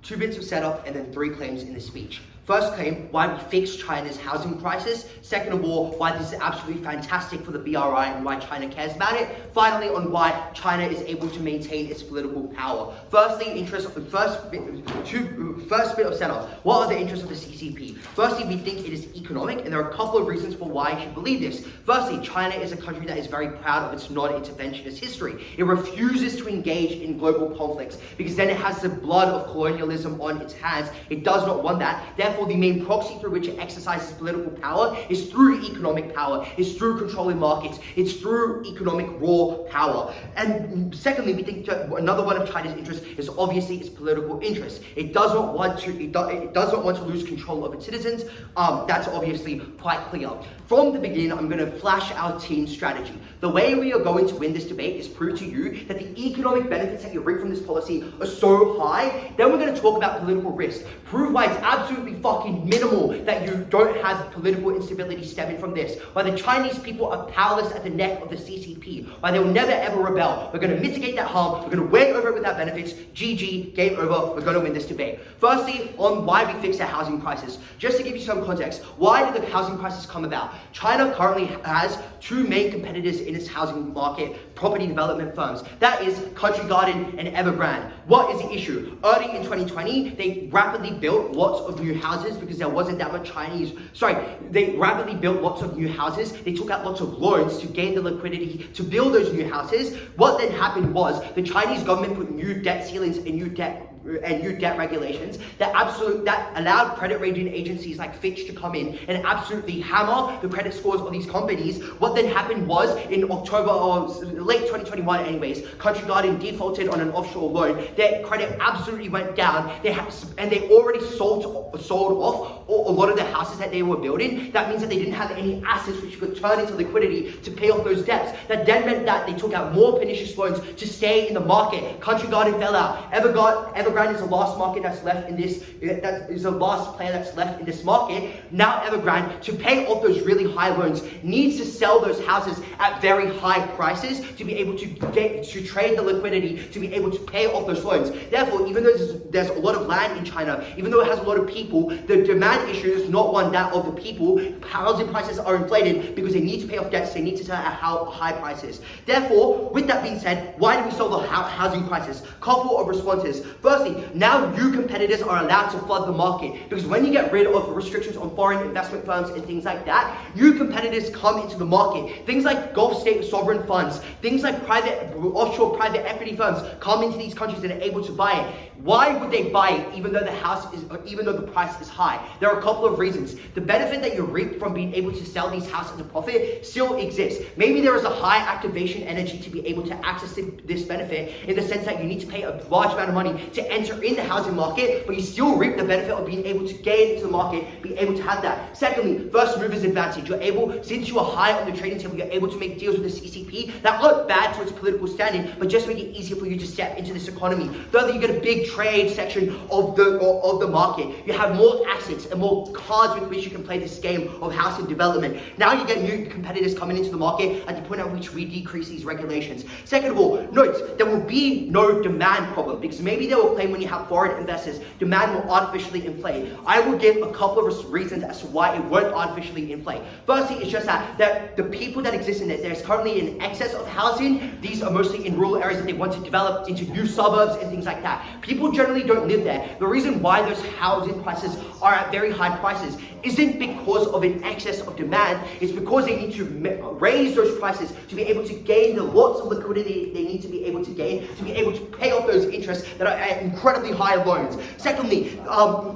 2 bits of setup and then 3 claims in the speech. First claim, why we fix China's housing crisis. Second of all, why this is absolutely fantastic for the BRI and why China cares about it. Finally, on why China is able to maintain its political power. Firstly, first bit of setup. What are the interests of the CCP? Firstly, we think it is economic, and there are a couple of reasons for why you should believe this. Firstly, China is a country that is very proud of its non-interventionist history. It refuses to engage in global conflicts because then it has the blood of colonialism on its hands. It does not want that. Therefore, the main proxy through which it exercises political power is through economic power, it's through controlling markets, it's through economic raw power. And secondly, we think another one of China's interests is obviously its political interest. It does not want to lose control of its citizens. That's obviously quite clear. From the beginning, I'm going to flash our team strategy. The way we are going to win this debate is prove to you that the economic benefits that you reap from this policy are so high. Then we're going to talk about political risk. Prove why it's absolutely fucking minimal that you don't have political instability stemming from this. Why the Chinese people are powerless at the neck of the CCP. Why they will never ever rebel. We're going to mitigate that harm. We're going to win over it without benefits. GG, game over. We're going to win this debate. Firstly, on why we fix the housing crisis. Just to give you some context, why did the housing crisis come about? China currently has 2 main competitors in its housing market, property development firms. That is Country Garden and Evergrande. What is the issue? Early in 2020, they rapidly built lots of new houses because there wasn't that much they rapidly built lots of new houses. They took out lots of loans to gain the liquidity to build those new houses. What then happened was the Chinese government put new debt ceilings and new debt regulations that allowed credit rating agencies like Fitch to come in and absolutely hammer the credit scores of these companies. What then happened was in October or late 2021 anyways, Country Garden defaulted on an offshore loan. Their credit absolutely went down. They already sold off a lot of the houses that they were building. That means that they didn't have any assets which could turn into liquidity to pay off those debts. That then meant that they took out more pernicious loans to stay in the market. Country Garden fell out. Evergrande is the last market that's left in this. That is the last player that's left in this market. Now Evergrande, to pay off those really high loans, needs to sell those houses at very high prices to be able to trade the liquidity to be able to pay off those loans. Therefore, even though there's a lot of land in China, even though it has a lot of people, the demand issue is not one that of the people. Housing prices are inflated because they need to pay off debts. They need to sell at high prices. Therefore, with that being said, why do we solve the housing crisis? Couple of responses. Firstly, now new competitors are allowed to flood the market because when you get rid of restrictions on foreign investment firms and things like that, new competitors come into the market. Things like Gulf state sovereign funds, things like offshore private equity firms come into these countries and are able to buy it. Why would they buy it even though the price is high? There are a couple of reasons. The benefit that you reap from being able to sell these houses at a profit still exists. Maybe there is a high activation energy to be able to access this benefit in the sense that you need to pay a large amount of money to enter in the housing market, but you still reap the benefit of being able to gain into the market, being able to have that. Secondly, first movers advantage. You're able, since you are high on the trading table, you're able to make deals with the CCP that aren't bad to its political standing, but just make it easier for you to step into this economy. Thirdly, you get a big trade section of the market. You have more assets and more cards with which you can play this game of housing development. Now you get new competitors coming into the market at the point at which we decrease these regulations. Second of all, note, there will be no demand problem because maybe they will claim when you have foreign investors, demand will artificially inflate. I will give a couple of reasons as to why it won't artificially inflate. Firstly, it's just that the people that exist in it, there's currently an excess of housing. These are mostly in rural areas that they want to develop into new suburbs and things like that. People generally don't live there. The reason why those housing prices are at very high prices isn't because of an excess of demand, it's because they need to raise those prices to be able to gain the lots of liquidity they need to be able to gain, to be able to pay off those interests that are at incredibly high loans. Secondly,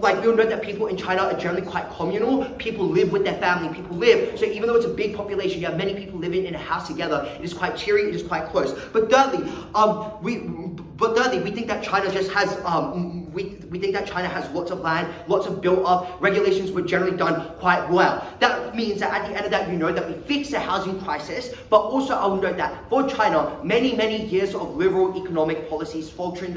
like we all know that people in China are generally quite communal. People live with their family, people live. So even though it's a big population, you have many people living in a house together. It is quite cheery, it is quite close. But thirdly, we think that China just has we think that China has lots of land, lots of built up regulations were generally done quite well. That means that at the end of that, you know that we fix the housing crisis, but also I will note that for China, many years of liberal economic policies following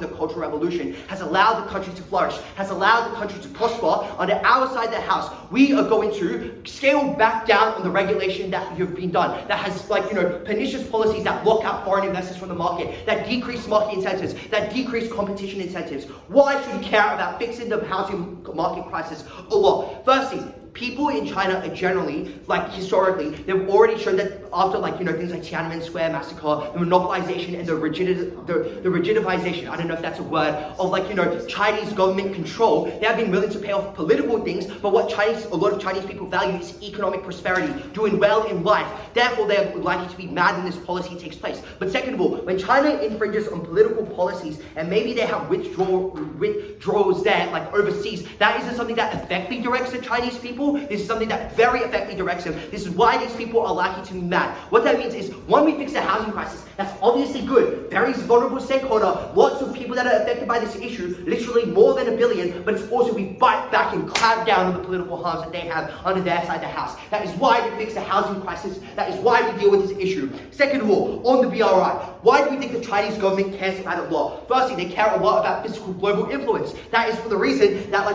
the Cultural Revolution has allowed the country to flourish, has allowed the country to prosper. On our side of the house, we are going to scale back down on the regulation that you've been done, that has pernicious policies that lock out foreign investors from the market, that decrease market incentives, that decrease competition incentives. Why should you care about fixing the housing market crisis a lot? Firstly, people in China are generally, historically, they've already shown that after, things like Tiananmen Square massacre, the monopolization and the rigidifization, I don't know if that's a word, of, Chinese government control, they have been willing to pay off political things, but what a lot of Chinese people value is economic prosperity, doing well in life. Therefore, they're likely to be mad when this policy takes place. But second of all, when China infringes on political policies, and maybe they have withdrawals there, overseas, that isn't something that effectively directs the Chinese people. This is something that very effectively directs them. This is why these people are likely to be mad. What that means is, when we fix the housing crisis, that's obviously good. Very vulnerable stakeholder, lots of people that are affected by this issue, literally more than 1 billion, but it's also we fight back and clamp down on the political harms that they have under their side of the house. That is why we fix the housing crisis. That is why we deal with this issue. Second of all, on the BRI, why do we think the Chinese government cares about it a lot? Firstly, they care a lot about physical global influence. That is for the reason that,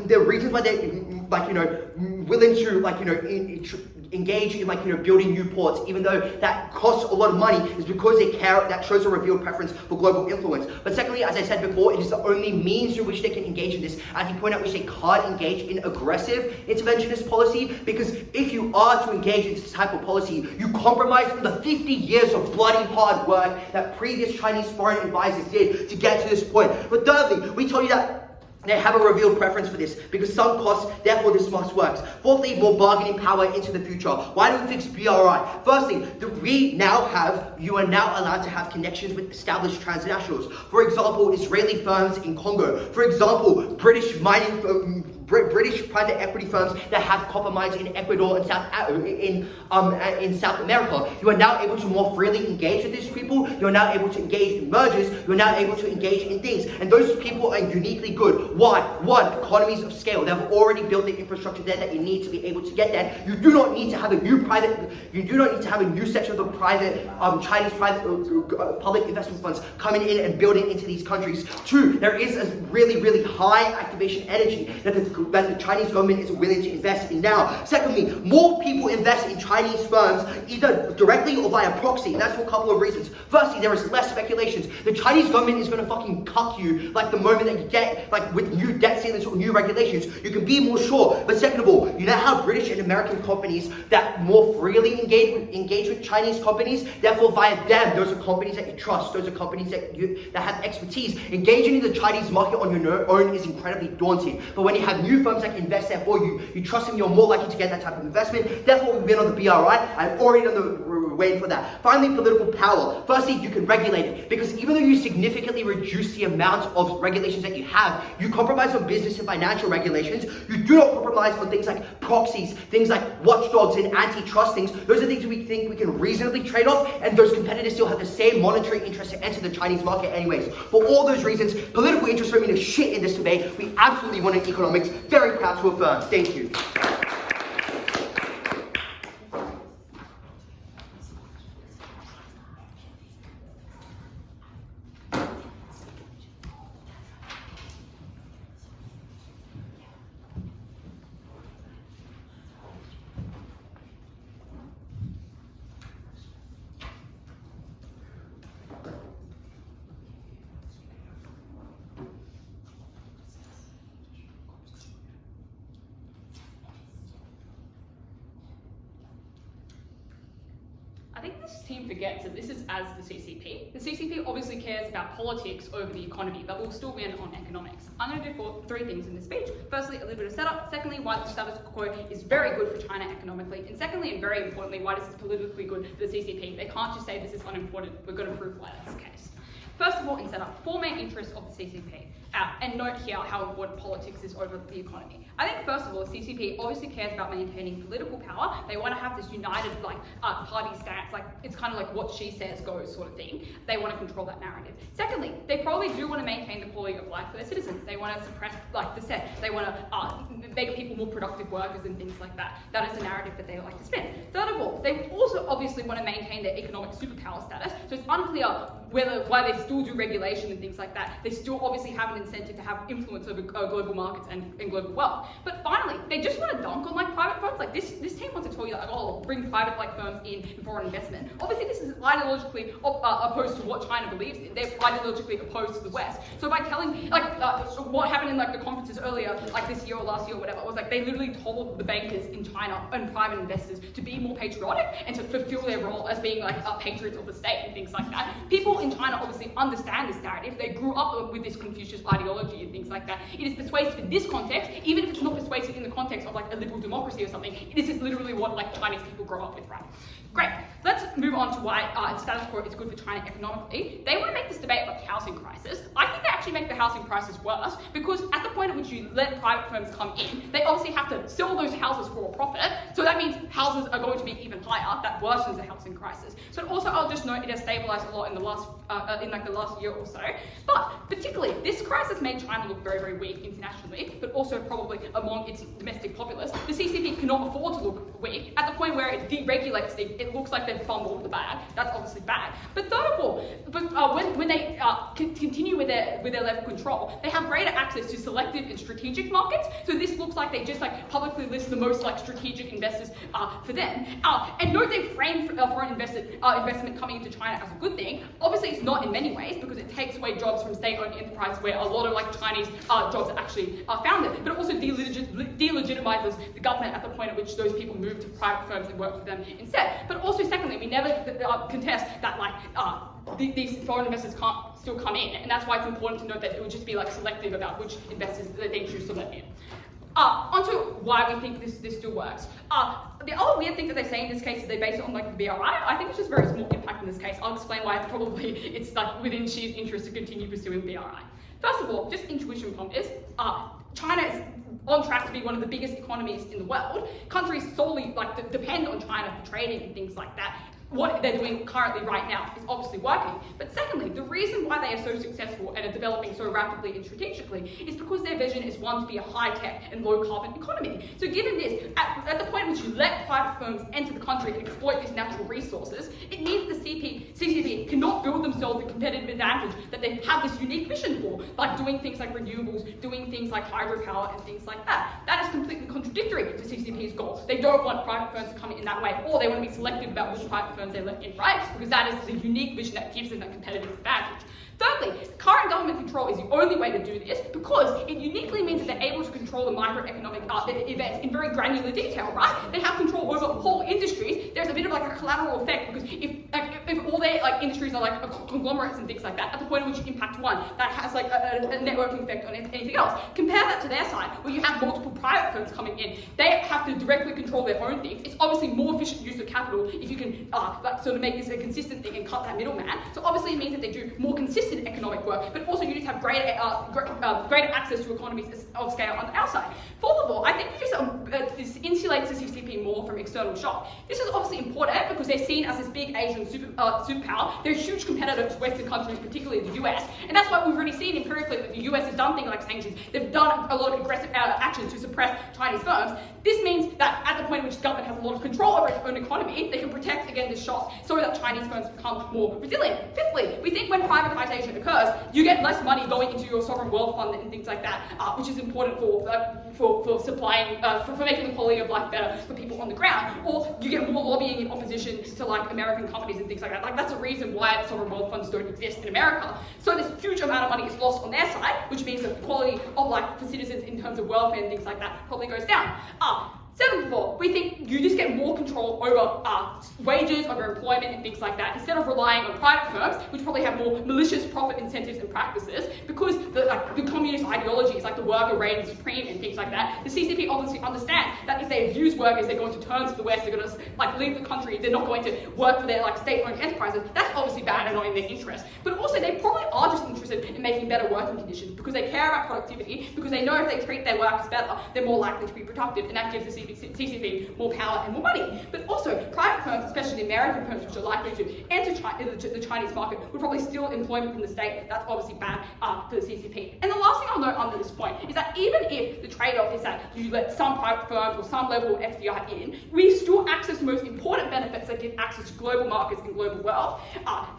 the reasons why they, willing to, engage in, building new ports, even though that costs a lot of money, is because they care, that shows a revealed preference for global influence. But secondly, as I said before, it is the only means through which they can engage in this. As you point out, which they can't engage in aggressive interventionist policy, because if you are to engage in this type of policy, you compromise on the 50 years of bloody hard work that previous Chinese foreign advisors did to get to this point. But thirdly, we told you that they have a revealed preference for this, because some costs, therefore this must work. Fourthly, more bargaining power into the future. Why do we fix BRI? Firstly, you are now allowed to have connections with established transnationals. For example, Israeli firms in Congo. For example, British private equity firms that have copper mines in Ecuador and in South America. You are now able to more freely engage with these people. You are now able to engage in mergers. You are now able to engage in things. And those people are uniquely good. Why? One, economies of scale. They've already built the infrastructure there that you need to be able to get there. You do not need to have a new section of the Chinese public investment funds coming in and building into these countries. Two, there is a really, really high activation energy that the Chinese government is willing to invest in now. Secondly, more people invest in Chinese firms, either directly or via proxy. And that's for a couple of reasons. Firstly, there is less speculations. The Chinese government is going to fucking cuck you the moment that you get, with new debt ceilings or new regulations. You can be more sure. But second of all, you know how British and American companies that more freely engage with Chinese companies, therefore via them, those are companies that you trust. Those are companies that have expertise. Engaging in the Chinese market on your own is incredibly daunting. But when you have new firms that can invest there for you, you trust them, you're more likely to get that type of investment. Therefore, we've been on the BRI. I've already done the waiting for that. Finally, political power. Firstly, you can regulate it, because even though you significantly reduce the amount of regulations that you have, you compromise on business and financial regulations. You do not compromise on things like proxies, things like watchdogs and antitrust things. Those are things we think we can reasonably trade off, and those competitors still have the same monetary interest to enter the Chinese market anyways. For all those reasons, political interests don't mean a shit in this debate. We absolutely won in economics. Very proud to affirm. Thank you. I think this team forgets that this is as the CCP. The CCP obviously cares about politics over the economy, but will still win on economics. I'm going to do three things in this speech. Firstly, a little bit of setup. Secondly, why the status quo is very good for China economically. And secondly, and very importantly, why this is politically good for the CCP. They can't just say this is unimportant. We're going to prove why that's the case. First of all, in setup, four main interests of the CCP. And note here how important politics is over the economy. I think first of all, the CCP obviously cares about maintaining political power. They want to have this united party stance, it's kind of like what she says goes sort of thing. They want to control that narrative. Secondly, they probably do want to maintain the quality of life for their citizens. They want to suppress dissent. They want to make people more productive workers and things like that. That is the narrative that they like to spin. Third of all, they also obviously want to maintain their economic superpower status, so it's unclear why they still do regulation and things like that. They still obviously have an incentive to have influence over global markets and global wealth. But finally, they just want to dunk on like private firms. Like this team wants to tell you that, oh, bring private like firms in foreign investment. Obviously, this is ideologically opposed to what China believes in. They're ideologically opposed to the West. So by telling what happened in like the conferences earlier, like this year or last year or whatever, was like they literally told the bankers in China and private investors to be more patriotic and to fulfill their role as being like patriots of the state and things like that. People in China obviously understand this narrative. They grew up with this Confucius ideology and things like that. It is persuasive in this context, even if it's not persuasive in the context of like a liberal democracy or something. This is literally what like Chinese people grow up with, right? Great. Let's move on to why status quo is good for China economically. They want to make this debate about the housing crisis. I think they actually make the housing crisis worse because at the point at which you let private firms come in, they obviously have to sell those houses for a profit. So that means houses are going to be even higher. That worsens the housing crisis. So also, I'll just note it has stabilized a lot in the last year or so. But particularly, this crisis made China look very, very weak internationally, but also probably among its domestic populace. The CCP cannot afford to look weak. At the point where it deregulates things, it looks like they've fumbled the bag. That's obviously bad. But third of all, when they continue with their level of control, they have greater access to selective and strategic markets. So this looks like they just like publicly list the most like strategic investors for them. And note they frame foreign investment coming into China as a good thing. Obviously, it's not in many ways because it takes away jobs from state-owned enterprise where a lot of like Chinese jobs are actually founded. But it also delegitimizes the government at the point at which those people move to private firms and work for them instead. But also, secondly, we never contest that like these foreign investors can't still come in, and that's why it's important to note that it would just be like selective about which investors that they choose to let in. Onto why we think this still works. The other weird thing that they say in this case is they base it on like the BRI. I think it's just very small impact in this case. I'll explain why it's like within Xi's interest to continue pursuing BRI. First of all, just intuition pump is China is on track to be one of the biggest economies in the world. Countries solely like depend on China for trading and things like that. What they're doing currently right now is obviously working. But secondly, the reason why they are so successful and are developing so rapidly and strategically is because their vision is one to be a high-tech and low-carbon economy. So given this, at the point in which you let private firms enter the country and exploit these natural resources, it means the CCP cannot build themselves a competitive advantage that they have this unique vision for, like doing things like renewables, doing things like hydropower and things like that. That is completely contradictory to CCP's goals. They don't want private firms to come in that way, or they want to be selective about which private firms they let in, right? Because that is the unique vision that gives them that competitive advantage. Thirdly, current government control is the only way to do this because it uniquely means that they're able to control the microeconomic events in very granular detail, right? They have control over whole industries. There's a bit of like a collateral effect because if all their like industries are like conglomerates and things like that, at the point at which you impact one, that has like a networking effect on anything else. Compare that to their side, where you have multiple private firms coming in. They have to directly control their own things. It's obviously more efficient use of capital if you can like sort of make this a consistent thing and cut that middleman. So obviously it means that they do more consistent economic work, but also you just have greater access to economies of scale on the outside. Fourth of all, I think this insulates the CCP more from external shock. This is obviously important because they're seen as this big Asian superpower. They're a huge competitor to Western countries, particularly the US, and that's why we've already seen empirically that the US has done things like sanctions. They've done a lot of aggressive action to suppress Chinese firms. This means that at the point in which the government has a lot of control over its own economy, they can protect against this shock so that Chinese firms become more resilient. Fifthly, we think when privatization occurs, you get less money going into your sovereign wealth fund and things like that, which is important for supplying, for making the quality of life better for people on the ground. Or you get more lobbying in opposition to like American companies and things like that. Like that's a reason why sovereign wealth funds don't exist in America. So this huge amount of money is lost on their side, which means that the quality of life for citizens in terms of welfare and things like that probably goes down. Seventh of all, we think you just get more control over wages, over employment and things like that, instead of relying on private firms, which probably have more malicious profit incentives and practices, because the communist ideologies, like the worker reigns supreme and things like that, the CCP obviously understand that if they abuse workers, they're going to turn to the West, they're going to like leave the country, they're not going to work for their like state-owned enterprises. That's obviously bad and not in their interest. But also they probably are just interested in making better working conditions because they care about productivity, because they know if they treat their workers better, they're more likely to be productive, and that gives the CCP more power and more money. But also, private firms, especially the American firms, which are likely to enter the Chinese market, would probably steal employment from the state. That's obviously bad for the CCP. And the last thing I'll note under this point is that even if the trade-off is that you let some private firms or some level of FDI in, we still access the most important benefits that give access to global markets and global wealth.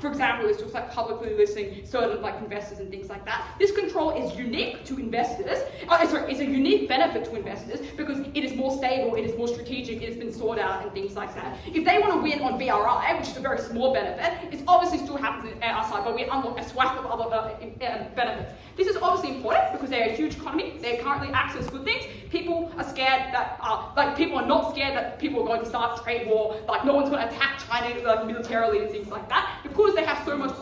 For example, it's just like publicly listing certain like investors and things like that. This control is unique to investors. It's a unique benefit to investors because it is more stable, it is more strategic, it has been sought out and things like that. If they want to win on BRI, which is a very small benefit, it obviously still happens outside, but we unlock a swath of other benefits. This is obviously important because they're a huge economy. They currently access good things. People are scared that, people are not scared that people are going to start a trade war. Like no one's going to attack China like militarily and things like that because they have so much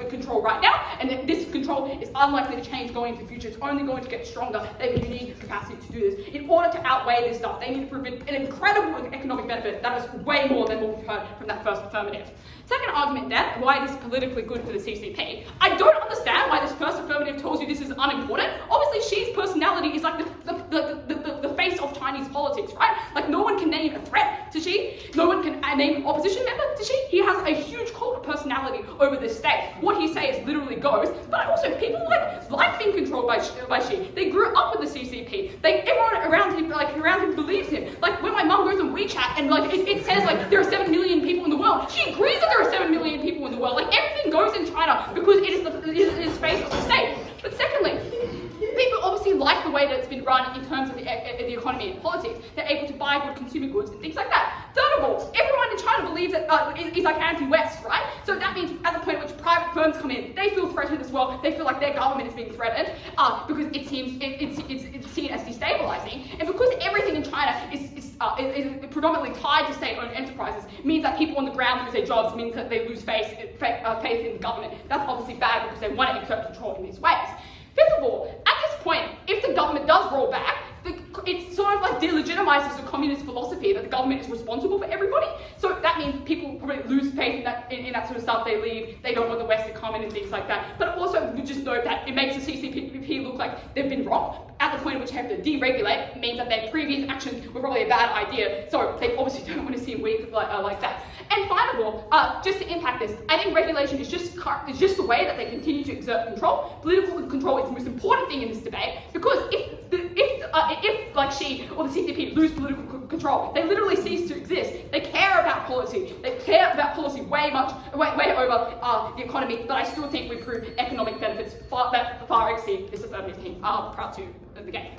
control right now, and this control is unlikely to change going into the future. It's only going to get stronger. They have a unique capacity to do this. In order to outweigh this stuff, they need to prove an incredible economic benefit that is way more than what we've heard from that first affirmative. Second argument then, why this is politically good for the CCP. I don't understand why this first affirmative tells you this is unimportant. Obviously, Xi's personality is like the face of Chinese politics, right? Like no one can name a threat to Xi. No one can name an opposition member to Xi. He has a huge cult of personality over this state. What he says literally goes. But also, people like being controlled by Xi. They grew up with the CCP. Everyone around him believes him. Like when my mum goes on WeChat and it says like there are 7 million people in the world, she agrees that there are 7 million people in the world. Like everything goes in China because it is the face of the state. But secondly, people obviously like the way that it's been run in terms of the economy and politics. They're able to buy good consumer goods and things like that. Third of all, everyone in China believes that is like anti-West, right? So that means at the point at which private firms come in, they feel threatened as well. They feel like their government is being threatened because it seems it's seen as destabilizing. And because everything in China is predominantly tied to state-owned enterprises, means that people on the ground lose their jobs, means that they lose faith in the government. That's obviously bad because they want to exert control in these ways. Fifth of all, at this point, if the government does roll back, it sort of like delegitimizes the communist philosophy that the government is responsible for everybody. So that means people probably lose faith in that sort of stuff. They leave, they don't want the West to come in and things like that. But also, we just note that it makes the CCP look like they've been wrong. At the point at which they have to deregulate, means that their previous actions were probably a bad idea. So they obviously don't want to see them weak like that. And finally, just to impact this, I think regulation is just the way that they continue to exert control. Political control is the most important thing in this debate because if like Xi or the CCP lose political control, they literally cease to exist. They care about policy. They care about policy way over the economy. But I still think we prove economic benefits that far exceed this affirmative thing. I'm proud to the game.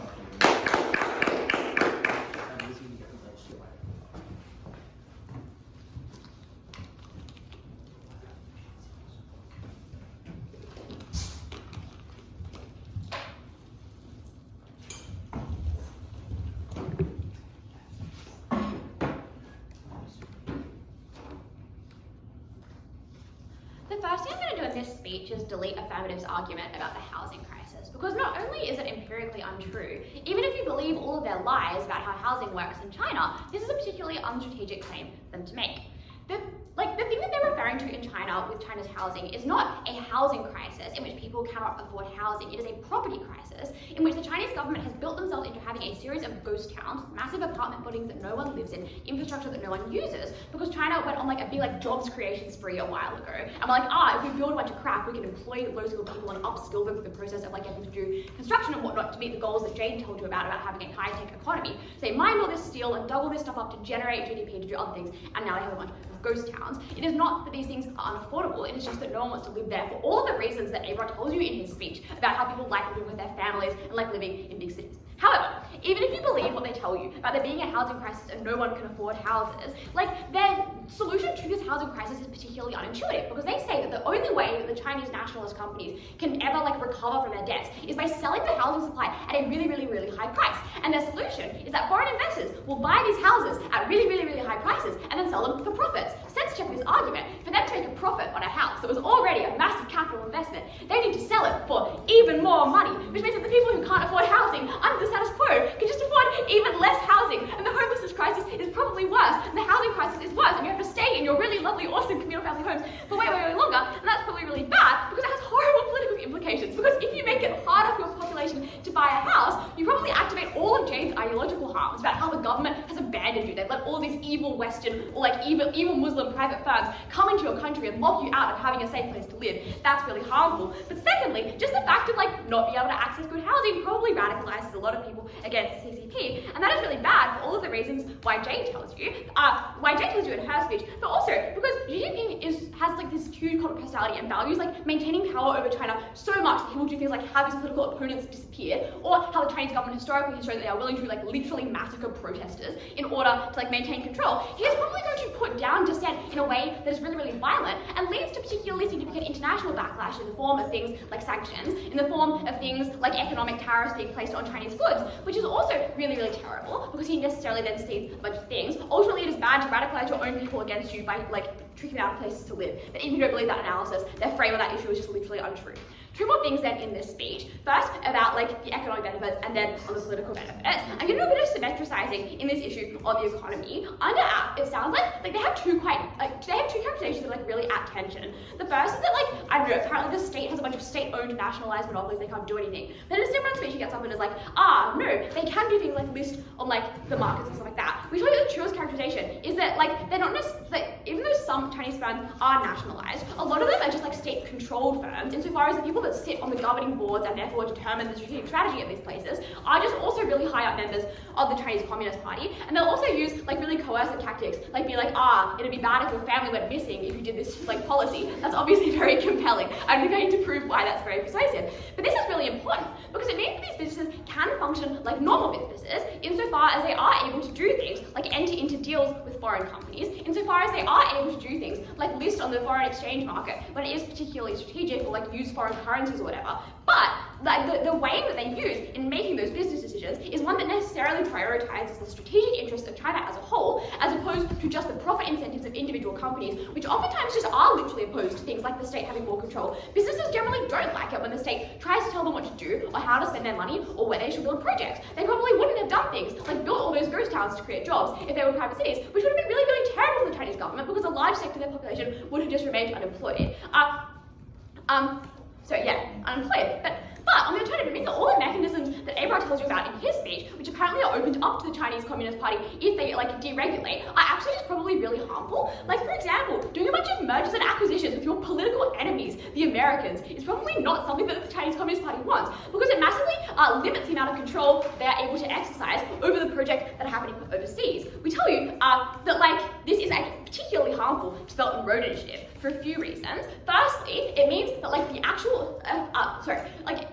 The first thing I'm going to do in this speech is delete affirmative's argument about the housing crisis, because not only is it empirically untrue, even if you believe all of their lies about how housing works in China, this is a particularly unstrategic claim for them to make. The thing that they're referring to in China with China's housing is not a housing crisis in which people cannot afford housing. It is a property crisis in which the Chinese government has built themselves into having a series of ghost towns, massive apartment buildings that no one lives in, infrastructure that no one uses, because China went on like a big jobs creation spree a while ago. And we're like, if we build a bunch of crap, we can employ low-skilled people and upskill them for the process of getting to do construction and whatnot to meet the goals that Jane told you about having a high-tech economy. So they mine all this steel and dug all this stuff up to generate GDP to do other things, and now they have a bunch of ghost towns. It is not that these things are unaffordable, it is just that no one wants to live there for all of the reasons that Avra told you in his speech about how people like living with their families and like living in big cities. However, even if you believe what they tell you about there being a housing crisis and no one can afford houses, their solution to this housing crisis is particularly unintuitive, because they say that the only way that the Chinese nationalist companies can ever recover from their debts is by selling the housing supply at a really, really, really high price. And their solution is that foreign investors will buy these houses at really, really, really high prices and then sell them for profits. Sense check this argument. For them to make a profit on a house that was already a massive capital investment, they need to sell it for even more money, which means that the people who can't afford housing under the status quo can just afford even less housing, and the homelessness crisis is probably worse, and the housing crisis is worse, and you have to stay in your really lovely, awesome communal family homes for way, way, way longer, and that's probably really bad because it has horrible political implications. Because if you make it harder for your population to buy a house, you probably activate all of Jane's ideological harms about how the government has a abandoned you. They've let all these evil Western or like evil Muslim private firms come into your country and lock you out of having a safe place to live. That's really harmful. But secondly, just the fact of like not being able to access good housing probably radicalizes a lot of people against the CCP, and that is really bad for all of the reasons why Jane tells you in her speech, but also because Xi Jinping has like this huge cult of personality and values like maintaining power over China so much that he will do things like have his political opponents disappear, or how the Chinese government historically has shown that they are willing to like literally massacre protesters in order to like maintain control. He is probably going to put down dissent in a way that is really, really violent and leads to particularly significant international backlash in the form of things like sanctions, in the form of things like economic tariffs being placed on Chinese goods, which is also really, really terrible because he necessarily then sees a bunch of things. Ultimately, it is bad to radicalize your own people against you by like tricking them out of places to live. But even if you don't believe that analysis, their frame of that issue is just literally untrue. Two more things then in this speech. First, about like the economic benefits, and then on the political benefits. I'm going to do a bit of symmetrizing in this issue on the economy. Under app, it sounds like they have two characterizations that are like really at tension. The first is that like, I don't know, apparently the state has a bunch of state-owned nationalized monopolies, they can't do anything. Then in a similar speech he gets up and is like, no, they can do things like list on like the markets and stuff like that. We told you the truest characterization is that like they're not necessarily, like, even though some Chinese firms are nationalized, a lot of them are just like state-controlled firms, insofar as the people that sit on the governing boards and therefore determine the strategic strategy of these places are just also really high up members of the Chinese Communist Party, and they'll also use like really coercive tactics, like be like, it'd be bad if your family went missing if you did this like policy. That's obviously very compelling. I'm going to prove why that's very persuasive. But this is really important because it means that these businesses can function like normal businesses insofar as they are able to do things like enter into deals with foreign companies, insofar as they are able to do things like list on the foreign exchange market when it is particularly strategic, or like use foreign currencies or whatever. But like the way that they use in making those business decisions is one that necessarily prioritizes the strategic interests of China as a whole, as opposed to just the profit incentives of individual companies, which oftentimes just are literally opposed to things like the state having more control. Businesses generally don't like it when the state tries to tell them what to do, or how to spend their money, or where they should build projects. They probably wouldn't have done things like built all those ghost towns to create jobs if they were private cities, which would have been really, really terrible for the Chinese government because a large sector of their population would have just remained unemployed. Unemployed. But on the alternative, it means that all the mechanisms that Abra tells you about in his speech, which apparently are opened up to the Chinese Communist Party if they like deregulate, are actually just probably really harmful. Like, for example, doing a bunch of mergers and acquisitions with your political enemies, the Americans, is probably not something that the Chinese Communist Party wants, because it massively limits the amount of control they are able to exercise over the projects that are happening overseas. We tell you that like this is particularly harmful to the Belt and Road Initiative for a few reasons. Firstly, it means that like the actual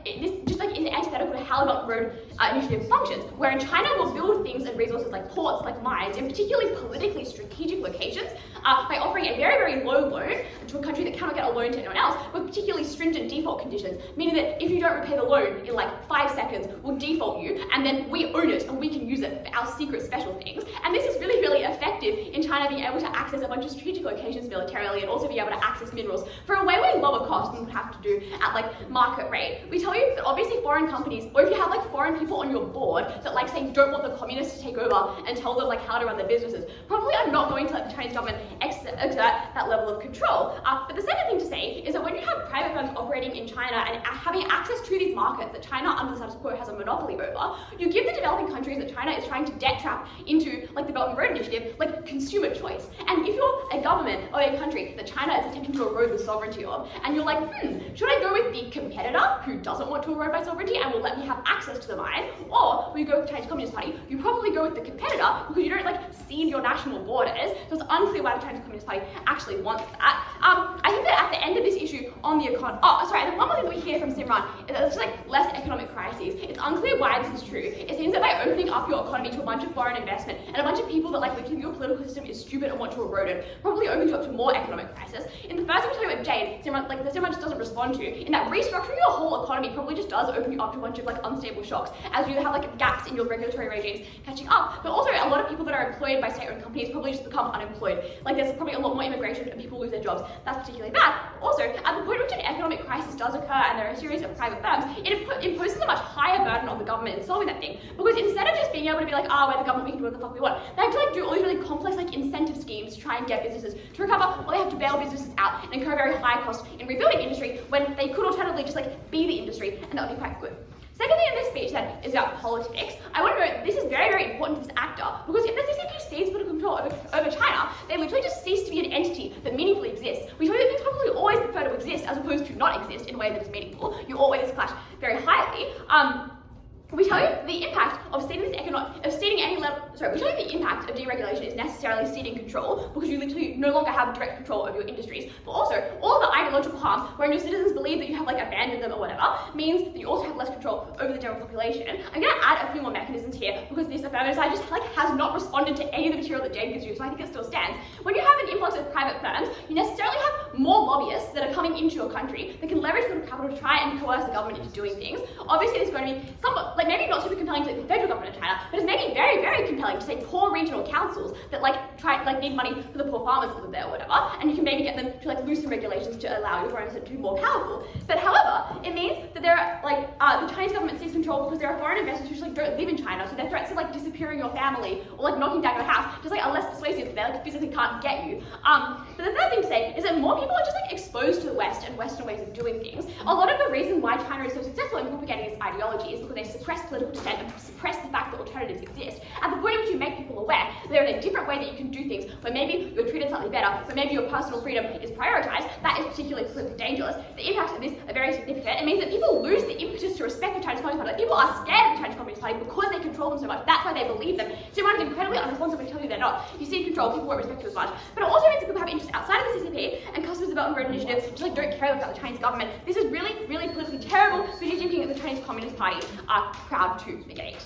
this just like is antithetical to how the Belt and Road Initiative functions, wherein China will build things and resources like ports, like mines, in particularly politically strategic locations by offering a very, very low loan to a country that cannot get a loan to anyone else, with particularly stringent default conditions, meaning that if you don't repay the loan in like 5 seconds, we'll default you, and then we own it and we can use it for our secret special things. And this is really, really effective in China being able to access a bunch of strategic locations militarily, and also be able to access minerals for a way, way lower cost than we would have to do at like market rate. We tell you that obviously foreign companies, or if you have like foreign people on your board that like say don't want the communists to take over and tell them like how to run their businesses, probably are not going to let the Chinese government exert that level of control. But the second thing to say is that when you have private firms operating in China and having access to these markets that China under the status quo has a monopoly over, you give the developing countries that China is trying to debt trap into like the Belt and Road Initiative like consumer choice. And if you're a government or a country that China is attempting to erode the sovereignty of, and you're like, should I go with the competitor who doesn't want to erode my sovereignty and will let me have access to the mine, or will you go with the Chinese Communist Party? You probably go with the competitor because you don't like cede your national borders. So it's unclear why the Chinese Communist Party actually wants that. I think that at the end of this issue on the economy, and then one more thing that we hear from Simran is that there's like less economic crises. It's unclear why this is true. It seems that by opening up your economy to a bunch of foreign investment and a bunch of people that like think your political system is stupid and want to erode it, probably opens you up to more economic crisis. In the first one we talked about Jane, Simran just doesn't respond to, in that restructuring your whole economy probably just does open you up to a bunch of like unstable shocks, as you have like gaps in your regulatory regimes catching up. But also a lot of people that are employed by state-owned companies probably just become unemployed. Like there's probably a lot more immigration and people lose their jobs. That's particularly bad. Also, at the point at which an economic crisis does occur and there are a series of private firms, it imposes a much higher burden on the government in solving that thing. Because instead of just being able to be like, we're the government, we can do what the fuck we want, they have to like do all these really complex like incentive schemes to try and get businesses to recover, or they have to bail businesses out and incur very high costs in rebuilding industry when they could alternatively just like be the industry, and that would be quite good. Second thing in this speech then is about politics. I want to note this is very, very important for this actor because if the CCP cedes political control over China, they literally just cease to be an entity that meaningfully exists. We know that things probably always prefer to exist as opposed to not exist in a way that is meaningful. You always clash very highly. We tell you the impact of ceding the impact of deregulation is necessarily ceding control because you literally no longer have direct control over your industries. But also, all the ideological harm wherein your citizens believe that you have abandoned them or whatever means that you also have less control over the general population. I'm going to add a few more mechanisms here because this affirmative side just has not responded to any of the material that Jane gives you, so I think it still stands. When you have an influx of private firms, you necessarily have more lobbyists that are coming into your country that can leverage political capital to try and coerce the government into doing things. Obviously, there's going to be somewhat maybe not super compelling to the federal government of China, but it's maybe very, very compelling to say poor regional councils that need money for the poor farmers that live there or whatever, and you can maybe get them to loosen regulations to allow your foreign investment to be more powerful. But however, it means that there are the Chinese government seizes control because there are foreign investors who just don't live in China, so their threats of disappearing your family or knocking down your house just are less persuasive. They physically can't get you. But the third thing to say is that more people are just exposed to the West and Western ways of doing things. A lot of the reason why China is so successful in propagating its ideology is because they suppress political dissent and suppress the fact that alternatives exist. At the point at which you make people aware that there is a different way that you can do things, where maybe you're treated slightly better, but maybe your personal freedom is prioritized, that is particularly politically dangerous. The impacts of this are very significant. It means that people lose the impetus to respect the Chinese Communist Party. People are scared of the Chinese Communist Party because they control them so much. That's why they believe them. So you might be incredibly unresponsive when they tell you they're not. You see control, people won't respect you as much. But it also means that people have interests outside of the CCP and customers of Belt and Road initiatives just don't care about the Chinese government. This is really, really politically terrible for Xi Jinping and the Chinese Communist Party are proud to negate.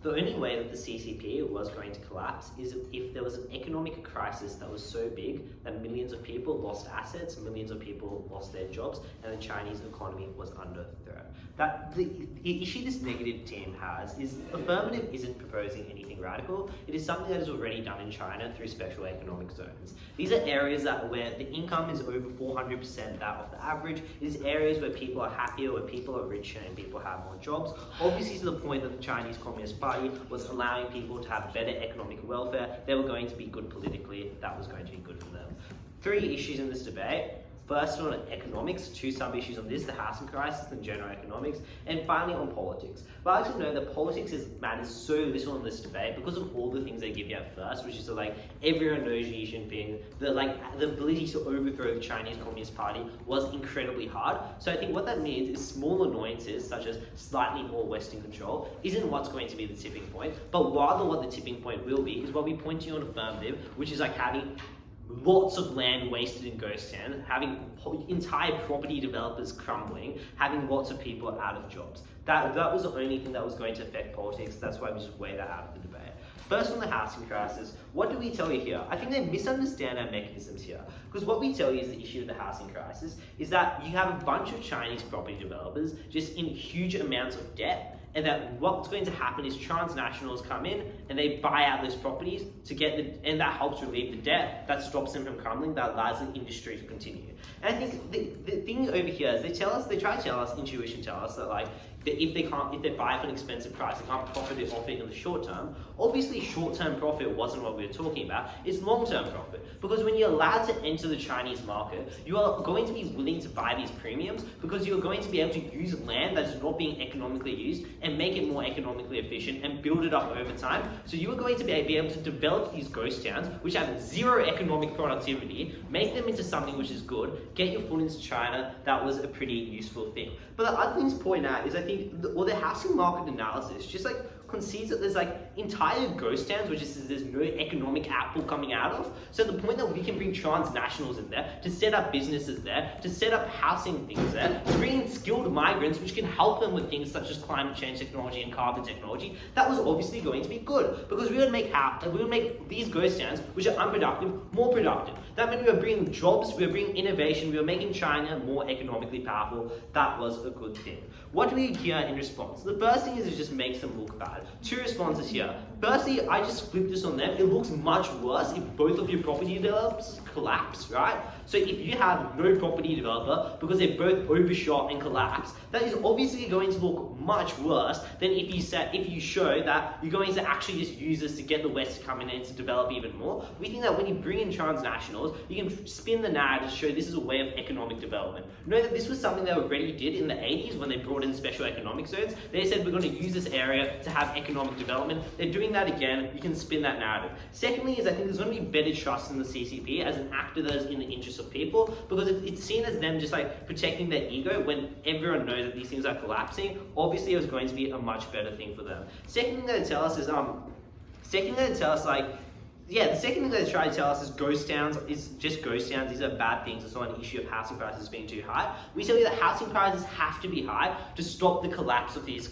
The only way that the CCP was going to collapse is if there was an economic crisis that was so big that millions of people lost assets, millions of people lost their jobs, and the Chinese economy was under threat. The issue this negative team has is affirmative isn't proposing anything radical. It is something that is already done in China through special economic zones. These are areas where the income is over 400% that of the average. It is areas where people are happier, where people are richer, and people have more jobs. Obviously to the point that the Chinese Communist Party was allowing people to have better economic welfare. They were going to be good politically. That was going to be good for them. 3 issues in this debate. First on economics, 2 sub-issues on this, the housing crisis and general economics, and finally on politics. But I like to know that politics matters so little in this debate because of all the things they give you at first, which is that everyone knows Xi Jinping, the ability to overthrow the Chinese Communist Party was incredibly hard. So I think what that means is small annoyances such as slightly more Western control isn't what's going to be the tipping point, but rather what the tipping point will be is what we point to on affirmative, which is having lots of land wasted in ghost town, having entire property developers crumbling, having lots of people out of jobs. That was the only thing that was going to affect politics. That's why we just weigh that out of the debate. First on the housing crisis, what do we tell you here? I think they misunderstand our mechanisms here. Because what we tell you is the issue of the housing crisis is that you have a bunch of Chinese property developers just in huge amounts of debt, and that what's going to happen is transnationals come in and they buy out those properties and that helps relieve the debt, that stops them from crumbling, that allows the industry to continue. And I think the thing over here is they try to tell us, intuition tell us that that if they buy it for an expensive price, they can't profit off it in the short term. Obviously, short-term profit wasn't what we were talking about. It's long-term profit. Because when you're allowed to enter the Chinese market, you are going to be willing to buy these premiums because you're going to be able to use land that is not being economically used and make it more economically efficient and build it up over time. So you are going to be able to develop these ghost towns, which have 0 economic productivity, make them into something which is good, get your foot into China. That was a pretty useful thing. But the other thing to point out is I think think, the housing market analysis just like concedes that there's like entire ghost towns which is there's no economic output coming out of. So the point that we can bring transnationals in there to set up businesses there, to set up housing things there, to bring in skilled migrants which can help them with things such as climate change technology and carbon technology, that was obviously going to be good because we would make these ghost towns which are unproductive more productive. That meant we were bringing jobs, we were bringing innovation, we were making China more economically powerful. That was a good thing. What do we hear in response? The first thing is it just makes them look bad. Two responses here. Firstly, I just flipped this on them. It looks much worse if both of your property developers collapse, right? So if you have no property developer because they both overshot and collapsed, that is obviously going to look much worse than if you show that you're going to actually just use this to get the West to come in and to develop even more. We think that when you bring in transnationals, you can spin the narrative to show this is a way of economic development. Know that this was something they already did in the 80s when they brought in special economic zones. They said we're going to use this area to have economic development. They're doing that again. You can spin that narrative. Secondly is I think there's going to be better trust in the CCP as an actor that is in the interest of people, because if it's seen as them just like protecting their ego when everyone knows that these things are collapsing, obviously it was going to be a much better thing for them. Second thing they tell us is the second thing they try to tell us is ghost towns is just ghost towns. These are bad things. It's not an issue of housing prices being too high. We tell you that housing prices have to be high to stop the collapse of these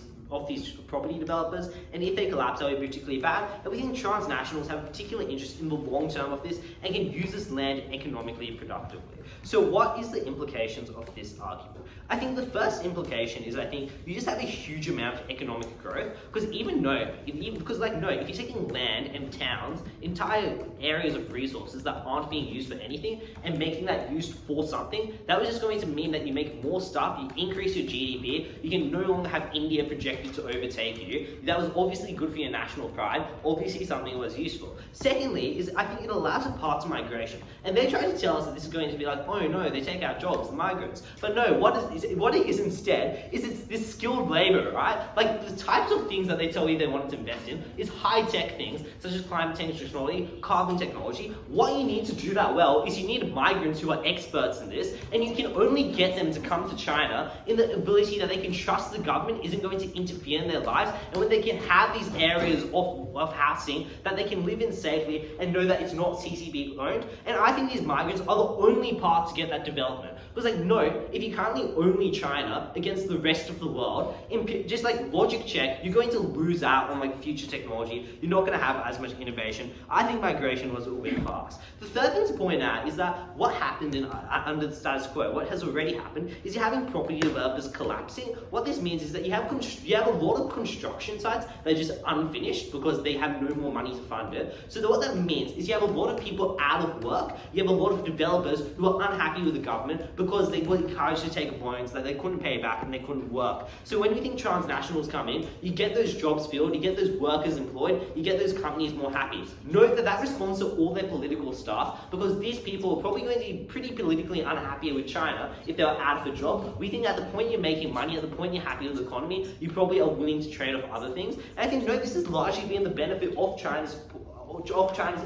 property developers, and if they collapse, that would be particularly bad. And we think transnationals have a particular interest in the long term of this and can use this land economically productively. So what is the implications of this argument? I think the first implication is I think you just have a huge amount of economic growth, because if you're taking land and towns, entire areas of resources that aren't being used for anything and making that used for something, that was just going to mean that you make more stuff, you increase your GDP, you can no longer have India projected to overtake you. That was obviously good for your national pride, obviously something that was useful. Secondly is I think it allows a path to migration, and they try to tell us that this is going to be like, oh no, they take out jobs, the migrants. But no, what it is instead is it's this skilled labor, right? Like the types of things that they tell you they want to invest in is high-tech things such as climate change technology, carbon technology. What you need to do that well is you need migrants who are experts in this, and you can only get them to come to China in the ability that they can trust the government isn't going to interfere in their lives, and when they can have these areas of housing that they can live in safely and know that it's not CCP owned. And I think these migrants are the only path to get that development. Because like, no, if you currently only China against the rest of the world, just like logic check, you're going to lose out on like future technology. You're not going to have as much innovation. I think migration was a bit fast. The third thing to point out is that what happened under the status quo, what has already happened, is you're having property developers collapsing. What this means is that you have a lot of construction sites that are just unfinished because they have no more money to fund it. So what that means is you have a lot of people out of work. You have a lot of developers who are unhappy with the government because they were encouraged to take loans that they couldn't pay back and they couldn't work. So when you think transnationals come in, you get those jobs filled, you get those workers employed, you get those companies more happy. Note that that responds to all their political stuff, because these people are probably going to be pretty politically unhappy with China if they were out of a job. We think at the point you're making money, at the point you're happy with the economy, you probably are willing to trade off other things. And I think, no, this has largely been the benefit of China's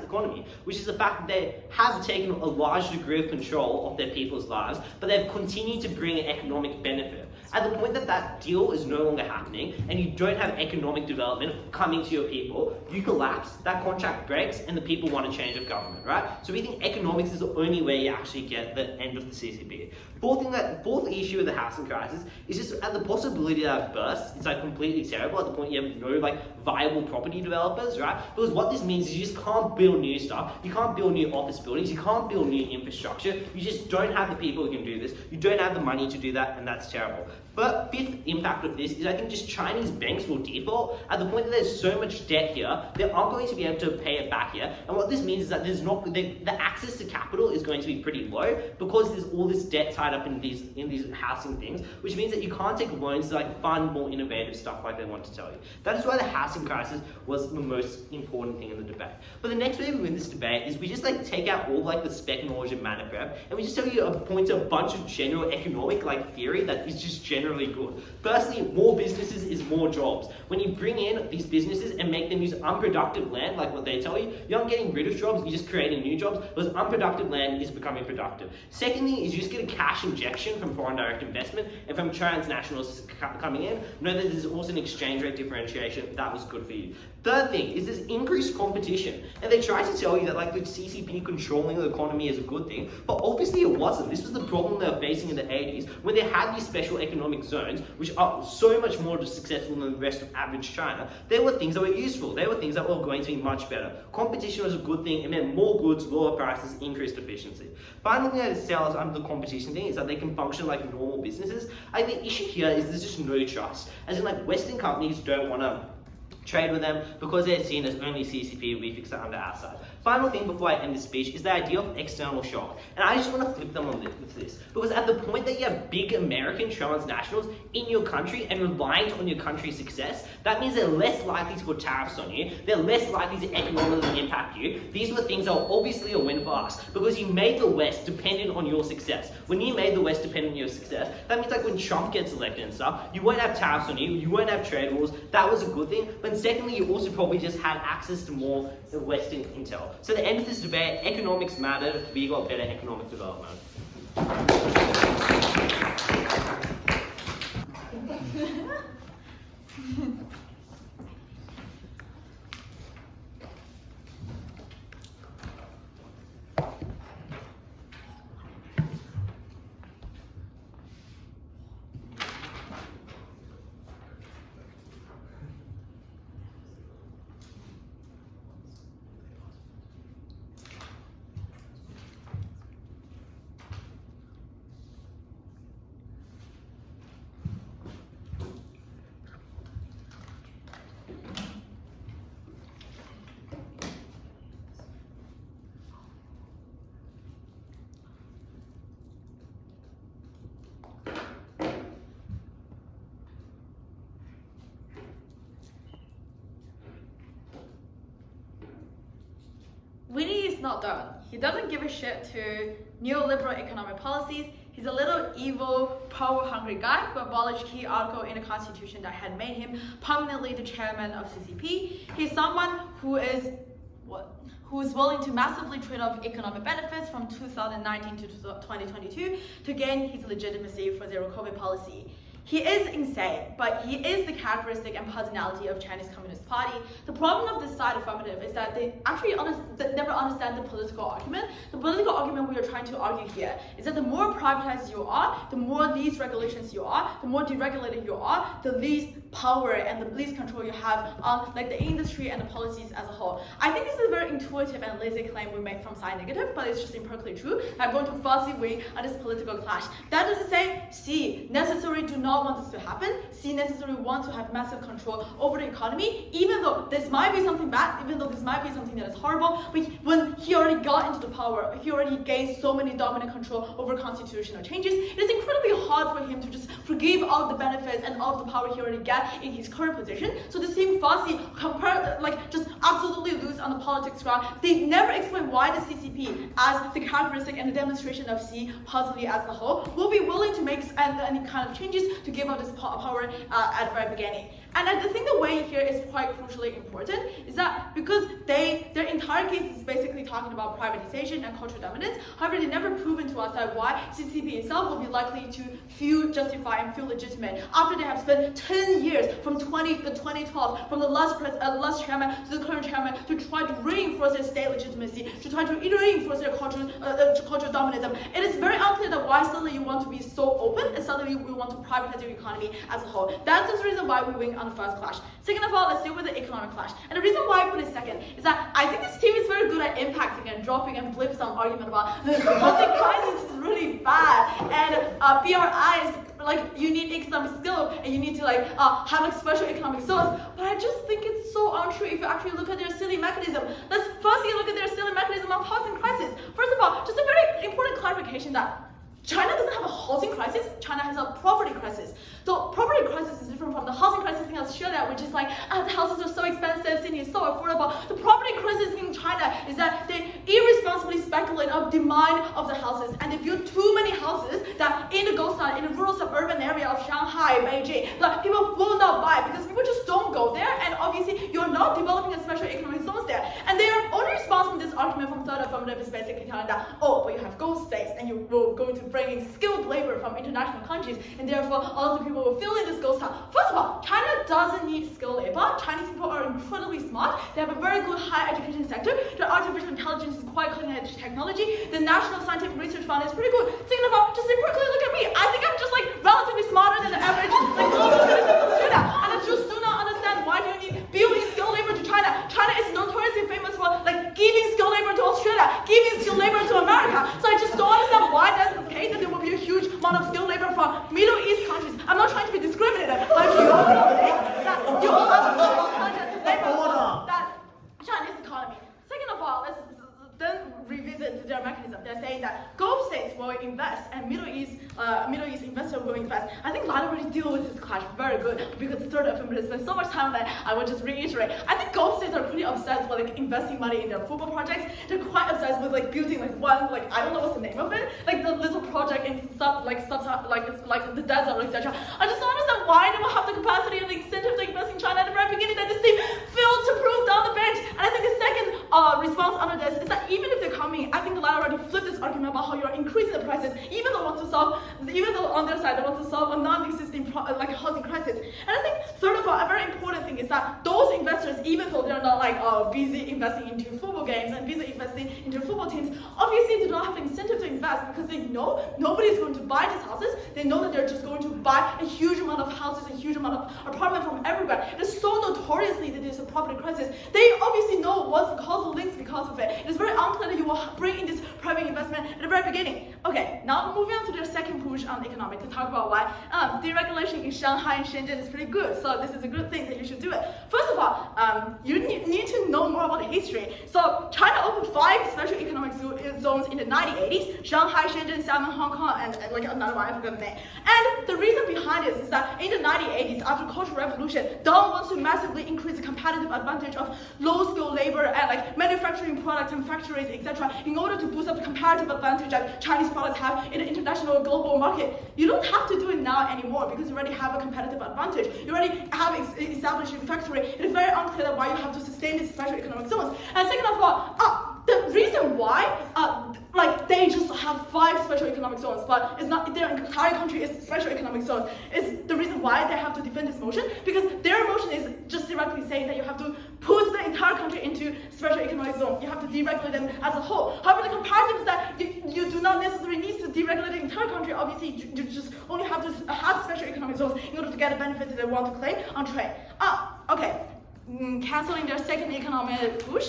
economy, which is the fact that they have taken a large degree of control of their people's lives, but they've continued to bring an economic benefit. At the point that that deal is no longer happening and you don't have economic development coming to your people, you collapse, that contract breaks, and the people want a change of government, right? So we think economics is the only way you actually get the end of the CCP. Fourth issue of the housing crisis is just at the possibility that it bursts, it's like completely terrible at the point you have no like viable property developers, right? Because what this means is you just can't build new stuff, you can't build new office buildings, you can't build new infrastructure, you just don't have the people who can do this, you don't have the money to do that, and that's terrible. But fifth impact of this is I think just Chinese banks will default at the point that there's so much debt here, they aren't going to be able to pay it back here. And what this means is that the access to capital is going to be pretty low because there's all this debt tied up in these housing things, which means that you can't take loans to like fund more innovative stuff like they want to tell you. That is why the housing crisis was the most important thing in the debate. But the next way we win this debate is we just like take out all like the spec knowledge and mana prep, and we just tell you point to a bunch of general economic like theory that is just generally good. Firstly, more businesses is more jobs. When you bring in these businesses and make them use unproductive land, like what they tell you, you aren't getting rid of jobs, you're just creating new jobs, because unproductive land is becoming productive. Secondly, is you just get a cash injection from foreign direct investment and from transnationals coming in. Know that there's also an exchange rate differentiation. That was good for you. Third thing is there's increased competition. And they try to tell you that like the CCP controlling the economy is a good thing, but obviously it wasn't. This was the problem they were facing in the 80s when they had these special economic zones, which are so much more successful than the rest of average China. They were things that were useful. They were things that were going to be much better. Competition was a good thing. It meant more goods, lower prices, increased efficiency. Final thing that sells under the competition thing is that they can function like normal businesses. I think the issue here is there's just no trust. As in like Western companies don't want to trade with them because they're seen as only CCP, we fix that under our side. Final thing before I end this speech is the idea of external shock. And I just want to flip them on this. Because at the point that you have big American transnationals in your country and reliant on your country's success, that means they're less likely to put tariffs on you, they're less likely to economically impact you. These were things that were obviously a win for us because you made the West dependent on your success. When you made the West dependent on your success, that means like when Trump gets elected and stuff, you won't have tariffs on you, you won't have trade wars. That was a good thing. But secondly, you also probably just had access to more Western intel. So at the end of this debate, economics mattered, we got better economic development. Winnie is not done. He doesn't give a shit to neoliberal economic policies. He's a little evil, power-hungry guy who abolished key article in the constitution that had made him permanently the chairman of CCP. He's someone who is willing to massively trade off economic benefits from 2019 to 2022 to gain his legitimacy for zero COVID policy. He is insane, but he is the characteristic and personality of Chinese Communist Party. The problem of this side affirmative is that they actually never understand the political argument. The political argument we are trying to argue here is that the more privatized you are, the more least regulations you are, the more deregulated you are, the least power and the least control you have on like the industry and the policies as a whole. I think this is a very intuitive and lazy claim we make from side negative, but it's just empirically true. I'm going to fuzzy wing on this political clash. That doesn't say C, necessary do not want this to happen. C, necessary want to have massive control over the economy, even though this might be something bad, even though this might be something that is horrible, but when he already got into the power, he already gained so many dominant control over constitutional changes, it is incredibly hard for him to just forgive all the benefits and all the power he already got in his current position. So the same fuzzy, just absolutely loose on the politics ground. They never explain why the CCP, as the characteristic and the demonstration of C, possibly as the whole, will be willing to make any kind of changes to give up this power at the very beginning. And the thing that way here is quite crucially important is that because their entire case is basically talking about privatization and cultural dominance, however, they never proven to us that why CCP itself will be likely to feel justified and feel legitimate after they have spent 10 years from 2012, from the last chairman to the current chairman, to try to reinforce their state legitimacy, to try to reinforce their cultural dominalism. It is very unclear that why suddenly you want to be so open and suddenly we want to privatize your economy as a whole. That's the reason why we win on the first clash. Second of all, let's deal with the economic clash. And the reason why I put it second is that I think this team is very good at impacting and dropping and blip some argument about the housing crisis is really bad and BRI is you need economic skill and you need to have special economic zones. But I just think it's so untrue if you actually look at their silly mechanism. Let's firstly look at their silly mechanism of housing crisis. First of all, just a very important clarification that China doesn't have a housing crisis, China has a property crisis. The property crisis is different from the housing crisis in Australia, which is the houses are so expensive, Sydney is so affordable. The property crisis in China is that they irresponsibly speculate on demand of the houses, and they build too many houses that in the ghost town, in the rural suburban area of Shanghai, Beijing, people will not buy because argument from third affirmative is basically telling that, oh, but you have Gulf states and you will going to bring in skilled labor from international countries, and therefore all of the people will fill in this ghost town. First of all, China doesn't need skilled labor. Chinese people are incredibly smart. They have a very good higher education sector. Their artificial intelligence is quite cutting edge technology. The National Scientific Research Fund is pretty good. Second of all, just quickly look at me. I think I'm just like relatively smarter than the average like global citizen from Australia. And I just do not understand why do you need building skilled labor to China. China is notoriously famous for like giving skilled labor to Australia, giving skilled labor to America. So I just don't understand why that's the case, that there will be a huge amount of skilled labor from Middle East countries. I'm not trying to be discriminative, but you all think that you all have labor for that Chinese economy. Second of all, let's then revisit their mechanism. They're saying that Gulf states will invest and Middle East investors will invest. I think Lila already deal with this clash very good because the third affirmative spent so much time on that. I will just reiterate. I think Gulf states are pretty obsessed with like investing money in their football projects. They're quite obsessed with like building like one like I don't know what's the name of it, like the little project in the desert, etc. I just don't understand why they will have the capacity and the incentive to invest in China at the very beginning that this thing failed to prove down the bench. And I think the second response under this is that even if they're coming, I think Lila already flipped this argument about how you're increasing the prices, even though on their side they want to solve a non-existing housing crisis. And I think third of all, a very important thing is that those investors, even though they're not like busy investing into football games and busy investing into football teams, obviously they don't have the incentive to invest because they know nobody's going to buy these houses. They know that they're just going to buy a huge amount of houses, a huge amount of apartments from everywhere. It is so notoriously that there's a property crisis. They obviously know what's the causal links because of it. It is very unclear that you will bring in this private investment at the very beginning. Okay, now moving on to their second push on economic to talk about why deregulation in Shanghai and Shenzhen is pretty good. So this is a good thing that you should do it. First of all, you need to know more about the history. So China opened 5 special economic zones in the 1980s: Shanghai, Shenzhen, Xiamen, Hong Kong, and like another one I forgot the name. And the reason behind this is that in the 1980s, after the Cultural Revolution, Deng wants to massively increase the competitive advantage of low-skilled labor and like manufacturing products and factories, etc., in order to boost up the comparative advantage that Chinese products have in the international global market. You don't have to do it now anymore because you already have a competitive advantage. You already have established your factory. It is very unclear why you have to sustain these special economic zones. And second of all, the reason why they just have 5 special economic zones, but it's not their entire country is special economic zones, is the reason why they have to defend this motion, because their motion is just directly saying that you have to put the entire country into special economic zone. You have to deregulate them as a whole. However, the comparative is that you do not necessarily need to deregulate the entire country. Obviously, you just only have to have special economic zones in order to get the benefits that they want to claim on trade. Okay. Canceling their second economic push.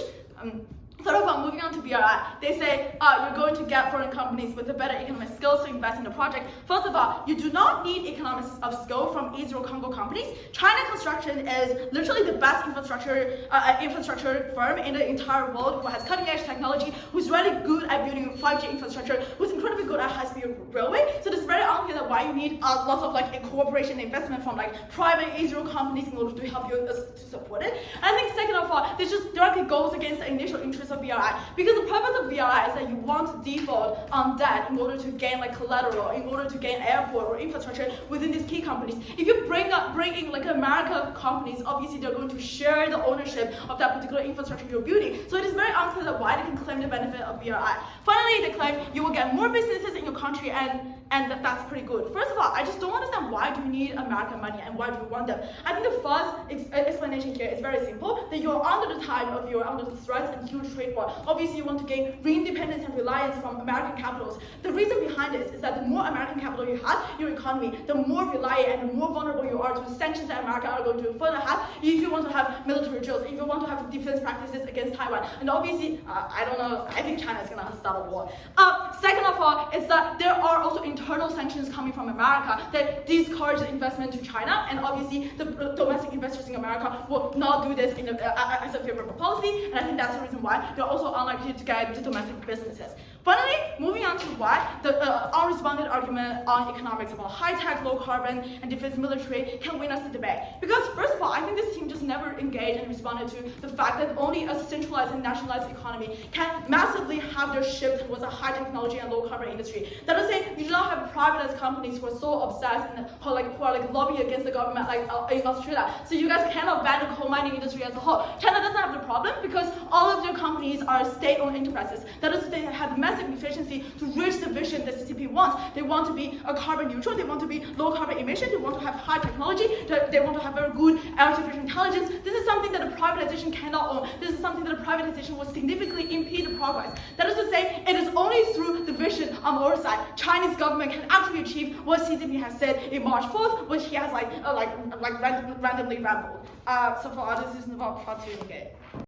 Third of all, moving on to BRI, they say you're going to get foreign companies with the better economic skills to invest in the project. First of all, you do not need economics of skill from Israel Congo companies. China Construction is literally the best infrastructure firm in the entire world, who has cutting edge technology, who's really good at building 5G infrastructure, who's incredibly good at high-speed railway. So it's very unclear that why you need lots of like a cooperation investment from like private Israel companies in order to help you to support it. And I think second of all, this just directly goes against the initial interest of BRI, because the purpose of BRI is that you want to default on debt in order to gain like collateral, in order to gain airport or infrastructure within these key companies. If you bring in like American companies, obviously they're going to share the ownership of that particular infrastructure you're building. So it is very unclear that why they can claim the benefit of BRI. Finally, they claim you will get more businesses in your country, and that's pretty good. First of all, I just don't understand why do you need American money and why do you want them. I think the first explanation here is very simple, that you're under the threat and huge trade war. Obviously, you want to gain independence and reliance from American capitals. The reason behind this is that the more American capital you have in your economy, the more reliant and the more vulnerable you are to the sanctions that America are going to further have if you want to have military drills, if you want to have defense practices against Taiwan. And obviously, I don't know, I think China is going to start a war. Second of all, is that there are also internal sanctions coming from America that discourage the investment to China, and obviously the domestic investors in America will not do this as a favorable policy, and I think that's the reason why they're also unlikely to get the domestic businesses. Finally, moving on to why the unresponded argument on economics about high-tech, low-carbon, and defense military can win us the debate. Because first of all, I think this team just never engaged and responded to the fact that only a centralized and nationalized economy can massively have their shift towards a high technology and low carbon industry. That is saying, you do not have privatized companies who are so obsessed and who are lobbying against the government like in Australia. So you guys cannot ban the coal mining industry as a whole. China doesn't have the problem because all of their companies are state-owned enterprises. That is, they have massive efficiency to reach the vision that CCP wants. They want to be a carbon neutral. They want to be low carbon emission. They want to have high technology. They want to have very good artificial intelligence. This is something that a privatization cannot own. This is something that a privatization will significantly impede the progress. That is to say, it is only through the vision on our side Chinese government can actually achieve what Xi Jinping has said in March 4th, which he has randomly rambled. So for others, this is about part 2. Okay.